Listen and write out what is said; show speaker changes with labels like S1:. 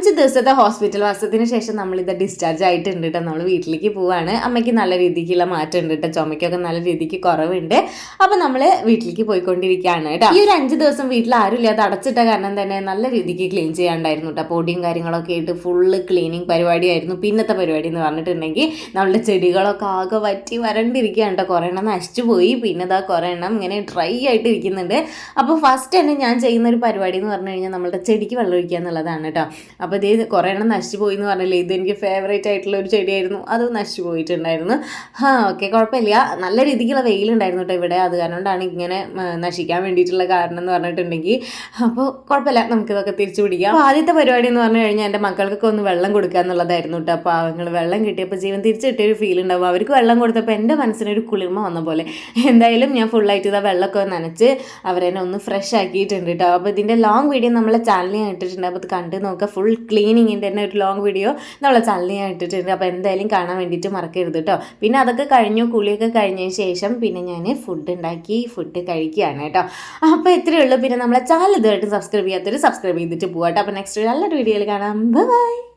S1: 5 ദിവസത്തെ ഹോസ്പിറ്റൽ വാസത്തിന് ശേഷം നമ്മളിത് ഡിസ്ചാർജ് ആയിട്ടുണ്ട് കേട്ടോ. നമ്മൾ വീട്ടിലേക്ക് പോവാണ്. അമ്മയ്ക്ക് നല്ല രീതിക്കുള്ള മാറ്റം ഉണ്ട് കേട്ടോ. ചുമയ്ക്കൊക്കെ നല്ല രീതിക്ക് കുറവുണ്ട്. അപ്പം നമ്മൾ വീട്ടിലേക്ക് പോയിക്കൊണ്ടിരിക്കുകയാണ് കേട്ടോ. ഈ ഒരു 5 ദിവസം വീട്ടിൽ ആരും ഇല്ലാതെ അടച്ചിട്ട കാരണം തന്നെ നല്ല രീതിക്ക് ക്ലീൻ ചെയ്യാണ്ടായിരുന്നു കേട്ടോ. പൊടിയും കാര്യങ്ങളൊക്കെ ആയിട്ട് ഫുള്ള് ക്ലീനിങ് പരിപാടിയായിരുന്നു. പിന്നത്തെ പരിപാടി എന്ന് പറഞ്ഞിട്ടുണ്ടെങ്കിൽ നമ്മളുടെ ചെടികളൊക്കെ ആകെ വറ്റി വരണ്ടിരിക്കുകയാണ് കേട്ടോ. കുറേ എണ്ണം നശിച്ചു പോയി. പിന്നെ ഇതാ കുറേ എണ്ണം ഇങ്ങനെ ഡ്രൈ ആയിട്ട് ഇരിക്കുന്നുണ്ട്. അപ്പോൾ ഫസ്റ്റ് തന്നെ ഞാൻ ചെയ്യുന്ന ഒരു പരിപാടി എന്ന് പറഞ്ഞു കഴിഞ്ഞാൽ നമ്മളുടെ ചെടിക്ക് വെള്ളം ഒഴിക്കുക എന്നുള്ളതാണ് കേട്ടോ. അപ്പോൾ ഇത് കുറേ എണ്ണം നശിച്ചു പോയി എന്ന് പറഞ്ഞില്ലേ, ഇത് എനിക്ക് ഫേവറേറ്റ് ആയിട്ടുള്ള ഒരു ചെടിയായിരുന്നു. അത് നശിച്ചു പോയിട്ടുണ്ടായിരുന്നു. ഓക്കെ, കുഴപ്പമില്ല. നല്ല രീതിക്കുള്ള വെയിലുണ്ടായിരുന്നു കേട്ടോ ഇവിടെ. അത് കാരണം കൊണ്ടാണ് ഇങ്ങനെ നശിക്കാൻ വേണ്ടിയിട്ടുള്ള കാരണം എന്ന് പറഞ്ഞിട്ടുണ്ടെങ്കിൽ. അപ്പോൾ കുഴപ്പമില്ല, നമുക്കിതൊക്കെ തിരിച്ചു പിടിക്കാം. അപ്പോൾ ആദ്യത്തെ പരിപാടി എന്ന് പറഞ്ഞു കഴിഞ്ഞാൽ എൻ്റെ മക്കൾക്കൊക്കെ ഒന്ന് വെള്ളം കൊടുക്കുക എന്നുള്ളതായിരുന്നു കേട്ടോ. അപ്പോൾ അവങ്ങൾ വെള്ളം കിട്ടിയപ്പോൾ ജീവൻ തിരിച്ചു കിട്ടിയൊരു ഫീൽ ഉണ്ടാവും. അവർക്ക് വെള്ളം കൊടുത്തപ്പോൾ എൻ്റെ മനസ്സിനൊരു കുളിർമ വന്ന പോലെ. എന്തായാലും ഞാൻ ഫുള്ളായിട്ട് ഇതാ വെള്ളമൊക്കെ നനച്ച് അവരെന്നെ ഒന്ന് ഫ്രഷ് ആക്കിയിട്ടുണ്ട് കേട്ടോ. അപ്പോൾ ഇതിൻ്റെ ലോങ് വീഡിയോ നമ്മളെ ചാനലിൽ ഞാൻ ഇട്ടിട്ടുണ്ട്. അപ്പോൾ ഇത് കണ്ട് നോക്കുക. ഫുൾ ക്ലീനിങ്ങിൻ്റെ തന്നെ ഒരു ലോങ് വീഡിയോ നമ്മളെ ചാനലിൽ ഞാൻ ഇട്ടിട്ടുണ്ട്. അപ്പോൾ എന്തായാലും കാണാൻ വേണ്ടിയിട്ട് മറക്കരുത് കേട്ടോ. പിന്നെ അതൊക്കെ കഴിഞ്ഞു, കുളിയൊക്കെ കഴിഞ്ഞതിന് ശേഷം പിന്നെ ഞാൻ ഫുഡ് ഉണ്ടാക്കി ഫുഡ് കഴിക്കുകയാണ് കേട്ടോ. അപ്പോൾ ഇത്രയേ ഉള്ളൂ. പിന്നെ നമ്മളെ ചാനൽ ഇതുമായിട്ട് സബ്സ്ക്രൈബ് ചെയ്യാത്തൊരു സബ്സ്ക്രൈബ് ചെയ്തിട്ട് പോകാം കേട്ടോ. അപ്പോൾ നെക്സ്റ്റ് നല്ലൊരു വീഡിയോയിൽ കാണാം. ബൈ.